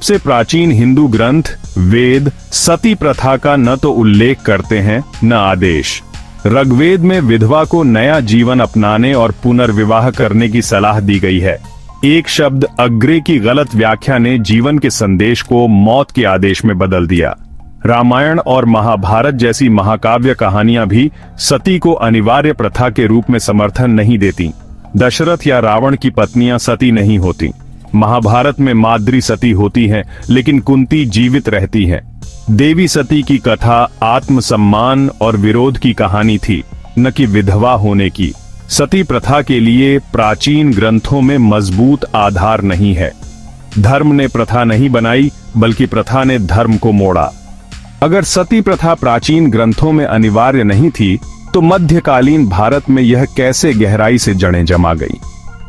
सबसे प्राचीन हिंदू ग्रंथ वेद सती प्रथा का न तो उल्लेख करते हैं न आदेश। ऋग्वेद में विधवा को नया जीवन अपनाने और पुनर्विवाह करने की सलाह दी गई है। एक शब्द अग्रे की गलत व्याख्या ने जीवन के संदेश को मौत के आदेश में बदल दिया। रामायण और महाभारत जैसी महाकाव्य कहानियां भी सती को अनिवार्य प्रथा के रूप में समर्थन नहीं देती। दशरथ या रावण की पत्नियां सती नहीं होती। महाभारत में माद्री सती होती हैं, लेकिन कुंती जीवित रहती हैं। देवी सती की कथा आत्मसम्मान और विरोध की कहानी थी, न कि विधवा होने की। सती प्रथा के लिए प्राचीन ग्रंथों में मजबूत आधार नहीं है। धर्म ने प्रथा नहीं बनाई, बल्कि प्रथा ने धर्म को मोड़ा। अगर सती प्रथा प्राचीन ग्रंथों में अनिवार्य नहीं थी, तो मध्यकालीन भारत में यह कैसे गहराई से जड़ें जमा गई।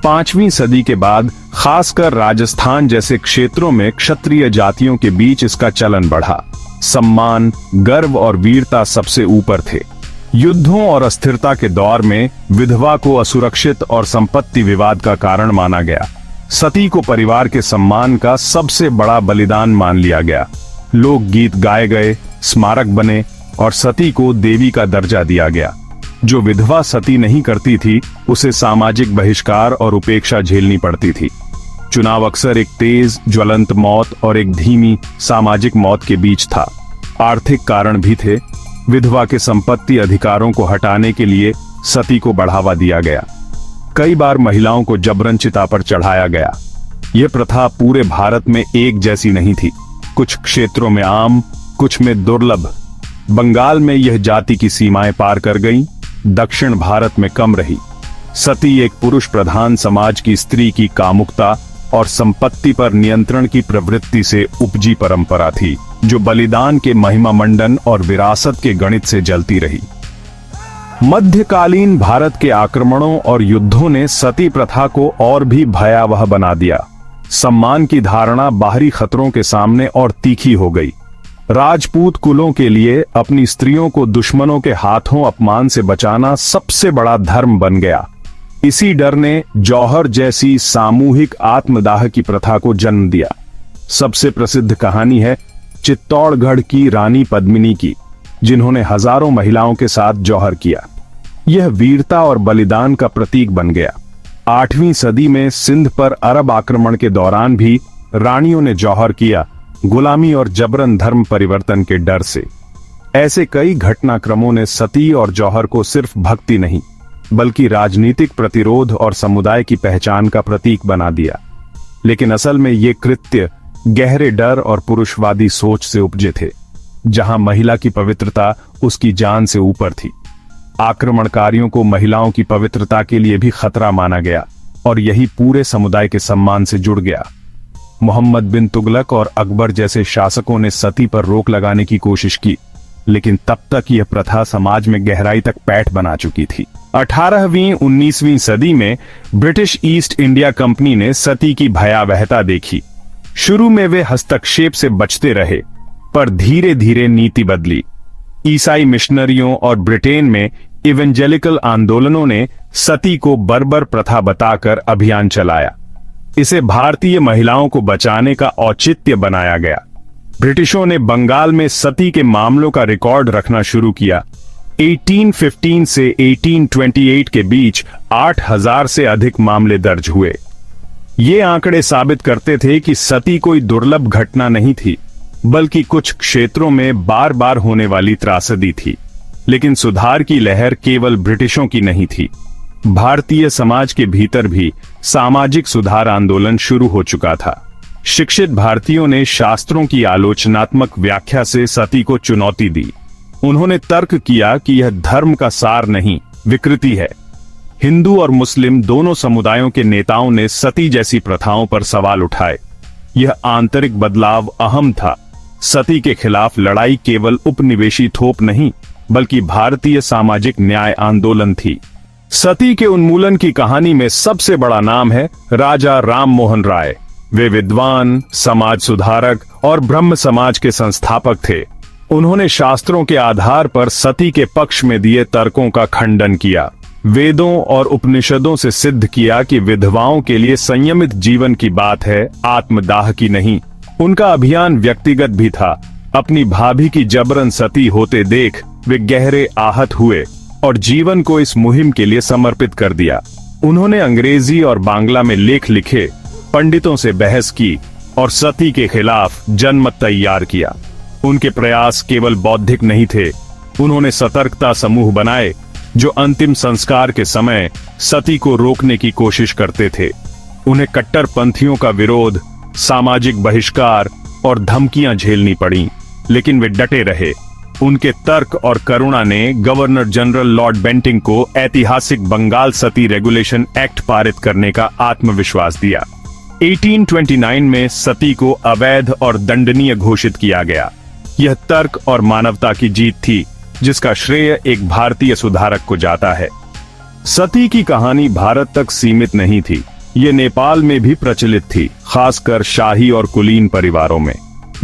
5वीं सदी के बाद खासकर राजस्थान जैसे क्षेत्रों में क्षत्रिय जातियों के बीच इसका चलन बढ़ा। सम्मान, गर्व और वीरता सबसे ऊपर थे। युद्धों और अस्थिरता के दौर में विधवा को असुरक्षित और संपत्ति विवाद का कारण माना गया। सती को परिवार के सम्मान का सबसे बड़ा बलिदान मान लिया गया। लोकगीत गाए गए, स्मारक बने और सती को देवी का दर्जा दिया गया। जो विधवा सती नहीं करती थी, उसे सामाजिक बहिष्कार और उपेक्षा झेलनी पड़ती थी। चुनाव अक्सर एक तेज ज्वलंत मौत और एक धीमी सामाजिक मौत के बीच था। आर्थिक कारण भी थे। विधवा के संपत्ति अधिकारों को हटाने के लिए सती को बढ़ावा दिया गया। कई बार महिलाओं को जबरन चिता पर चढ़ाया गया। यह प्रथा पूरे भारत में एक जैसी नहीं थी। कुछ क्षेत्रों में आम, कुछ में दुर्लभ। बंगाल में यह जाति की सीमाएं पार कर गई, दक्षिण भारत में कम रही। सती एक पुरुष प्रधान समाज की स्त्री की कामुकता और संपत्ति पर नियंत्रण की प्रवृत्ति से उपजी परंपरा थी, जो बलिदान के महिमा मंडन और विरासत के गणित से जलती रही। मध्यकालीन भारत के आक्रमणों और युद्धों ने सती प्रथा को और भी भयावह बना दिया। सम्मान की धारणा बाहरी खतरों के सामने और तीखी हो गई। राजपूत कुलों के लिए अपनी स्त्रियों को दुश्मनों के हाथों अपमान से बचाना सबसे बड़ा धर्म बन गया। इसी डर ने जौहर जैसी सामूहिक आत्मदाह की प्रथा को जन्म दिया। सबसे प्रसिद्ध कहानी है चित्तौड़गढ़ की रानी पद्मिनी की, जिन्होंने हजारों महिलाओं के साथ जौहर किया। यह वीरता और बलिदान का प्रतीक बन गया। 8वीं सदी में सिंध पर अरब आक्रमण के दौरान भी रानियों ने जौहर किया, गुलामी और जबरन धर्म परिवर्तन के डर से। ऐसे कई घटनाक्रमों ने सती और जौहर को सिर्फ भक्ति नहीं, बल्कि राजनीतिक प्रतिरोध और समुदाय की पहचान का प्रतीक बना दिया। लेकिन असल में ये कृत्य गहरे डर और पुरुषवादी सोच से उपजे थे, जहां महिला की पवित्रता उसकी जान से ऊपर थी। आक्रमणकारियों को महिलाओं की पवित्रता के लिए भी खतरा माना गया, और यही पूरे समुदाय के सम्मान से जुड़ गया। मोहम्मद बिन तुगलक और अकबर जैसे शासकों ने सती पर रोक लगाने की कोशिश की, लेकिन तब तक यह प्रथा समाज में गहराई तक पैठ बना चुकी थी। 18वीं 19वीं सदी में ब्रिटिश ईस्ट इंडिया कंपनी ने सती की भयावहता देखी। शुरू में वे हस्तक्षेप से बचते रहे, पर धीरे धीरे नीति बदली। ईसाई मिशनरियों और ब्रिटेन में इवेंजेलिकल आंदोलनों ने सती को बर्बर प्रथा बताकर अभियान चलाया। इसे भारतीय महिलाओं को बचाने का औचित्य बनाया गया। ब्रिटिशों ने बंगाल में सती के मामलों का रिकॉर्ड रखना शुरू किया। 1815 से 1828 के बीच 8000 से अधिक मामले दर्ज हुए। ये आंकड़े साबित करते थे कि सती कोई दुर्लभ घटना नहीं थी, बल्कि कुछ क्षेत्रों में बार बार होने वाली त्रासदी थी। लेकिन सुधार की लहर केवल ब्रिटिशों की नहीं थी। भारतीय समाज के भीतर भी सामाजिक सुधार आंदोलन शुरू हो चुका था। शिक्षित भारतीयों ने शास्त्रों की आलोचनात्मक व्याख्या से सती को चुनौती दी। उन्होंने तर्क किया कि यह धर्म का सार नहीं, विकृति है। हिंदू और मुस्लिम दोनों समुदायों के नेताओं ने सती जैसी प्रथाओं पर सवाल उठाए। यह आंतरिक बदलाव अहम था। सती के खिलाफ लड़ाई केवल उपनिवेशी थोप नहीं, बल्कि भारतीय सामाजिक न्याय आंदोलन थी। सती के उन्मूलन की कहानी में सबसे बड़ा नाम है राजा राम मोहन राय। वे विद्वान, समाज सुधारक और ब्रह्म समाज के संस्थापक थे। उन्होंने शास्त्रों के आधार पर सती के पक्ष में दिए तर्कों का खंडन किया। वेदों और उपनिषदों से सिद्ध किया कि विधवाओं के लिए संयमित जीवन की बात है, आत्मदाह की नहीं। उनका अभियान व्यक्तिगत भी था। अपनी भाभी की जबरन सती होते देख वे गहरे आहत हुए और जीवन को इस मुहिम के लिए समर्पित कर दिया। उन्होंने अंग्रेजी और बांग्ला में लेख लिखे, पंडितों से बहस की और सती के खिलाफ जनमत तैयार किया। उनके प्रयास केवल बौद्धिक नहीं थे, उन्होंने सतर्कता समूह बनाए जो अंतिम संस्कार के समय सती को रोकने की कोशिश करते थे। उन्हें कट्टरपंथियों का विरोध, सामाजिक बहिष्कार और धमकियां झेलनी पड़ी, लेकिन वे डटे रहे। उनके तर्क और करुणा ने गवर्नर जनरल लॉर्ड बेंटिंग को ऐतिहासिक बंगाल सती रेगुलेशन एक्ट पारित करने का आत्मविश्वास दिया। 1829 में सती को अवैध और दंडनीय घोषित किया गया। यह तर्क और मानवता की जीत थी, जिसका श्रेय एक भारतीय सुधारक को जाता है। सती की कहानी भारत तक सीमित नहीं थी, ये नेपाल में भी प्रचलित थी, खासकर शाही और कुलीन परिवारों में।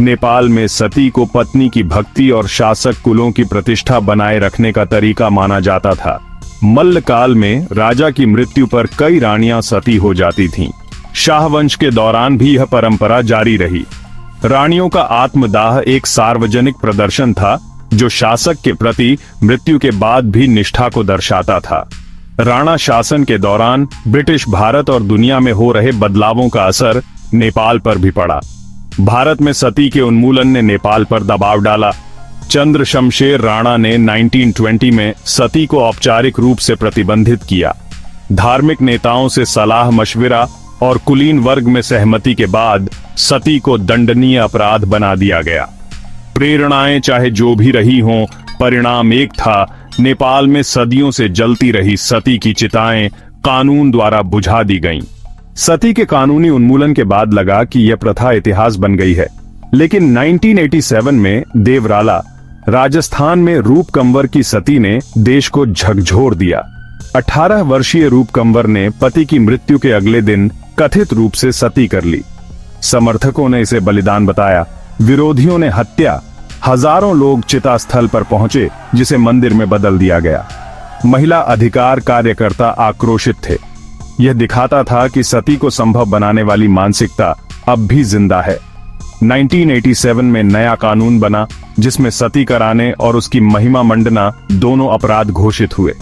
नेपाल में सती को पत्नी की भक्ति और शासक कुलों की प्रतिष्ठा बनाए रखने का तरीका माना जाता था। मल्लकाल में राजा की मृत्यु पर कई रानियां सती हो जाती थीं। शाहवंश के दौरान भी यह परंपरा जारी रही। रानियों का आत्मदाह एक सार्वजनिक प्रदर्शन था जो शासक के प्रति मृत्यु के बाद भी निष्ठा को दर्शाता था। राणा शासन के दौरान ब्रिटिश भारत और दुनिया में हो रहे बदलावों का असर नेपाल पर भी पड़ा। भारत में सती के उन्मूलन ने नेपाल पर दबाव डाला। चंद्र शमशेर राणा ने 1920 में सती को औपचारिक रूप से प्रतिबंधित किया। धार्मिक नेताओं से सलाह मशविरा और कुलीन वर्ग में सहमति के बाद सती को दंडनीय अपराध बना दिया गया। प्रेरणाएं चाहे जो भी रही हों, परिणाम एक था। नेपाल में सदियों से जलती रही सती की चिताएं कानून द्वारा बुझा दी गईं। सती के कानूनी उन्मूलन के बाद लगा कि यह प्रथा इतिहास बन गई है, लेकिन 1987 में देवराला, राजस्थान में रूप कंवर की सती ने देश को झकझोर दिया। 18 वर्षीय रूप कंवर ने पति की मृत्यु के अगले दिन कथित रूप से सती कर ली। समर्थकों ने इसे बलिदान बताया, विरोधियों ने हत्या। हजारों लोग चिता स्थल पर पहुंचे, जिसे मंदिर में बदल दिया गया। महिला अधिकार कार्यकर्ता आक्रोशित थे। यह दिखाता था कि सती को संभव बनाने वाली मानसिकता अब भी जिंदा है। 1987 में नया कानून बना, जिसमें सती कराने और उसकी महिमा मंडना दोनों अपराध घोषित हुए।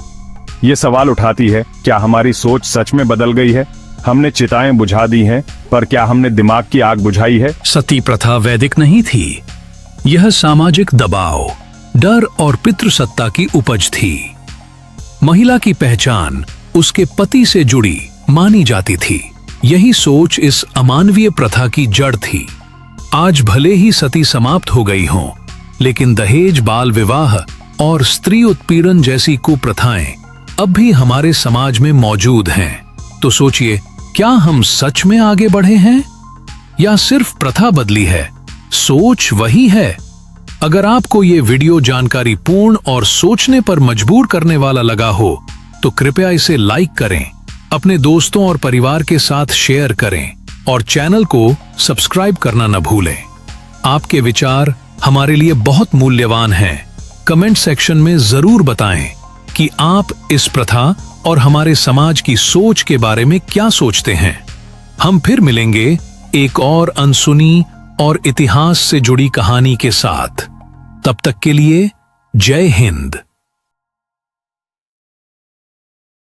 यह सवाल उठाती है, क्या हमारी सोच सच में बदल गई है? हमने चिताएं बुझा दी हैं, पर क्या हमने दिमाग की आग बुझाई है? सती प्रथा वैदिक नहीं थी, यह सामाजिक दबाव, डर और पितृसत्ता की उपज थी। महिला की पहचान उसके पति से जुड़ी मानी जाती थी। यही सोच इस अमानवीय प्रथा की जड़ थी। आज भले ही सती समाप्त हो गई हों, लेकिन दहेज, बाल विवाह और स्त्री उत्पीड़न जैसी कुप्रथाएं अब भी हमारे समाज में मौजूद हैं। तो सोचिए, क्या हम सच में आगे बढ़े हैं या सिर्फ प्रथा बदली है? सोच वही है। अगर आपको ये वीडियो जानकारी पूर्ण और सोचने पर मजबूर करने वाला लगा हो, तो कृपया इसे लाइक करें, अपने दोस्तों और परिवार के साथ शेयर करें और चैनल को सब्सक्राइब करना न भूलें। आपके विचार हमारे लिए बहुत मूल्यवान हैं। कमेंट सेक्शन में जरूर बताएं कि आप इस प्रथा और हमारे समाज की सोच के बारे में क्या सोचते हैं। हम फिर मिलेंगे एक और अनसुनी और इतिहास से जुड़ी कहानी के साथ। तब तक के लिए जय हिंद।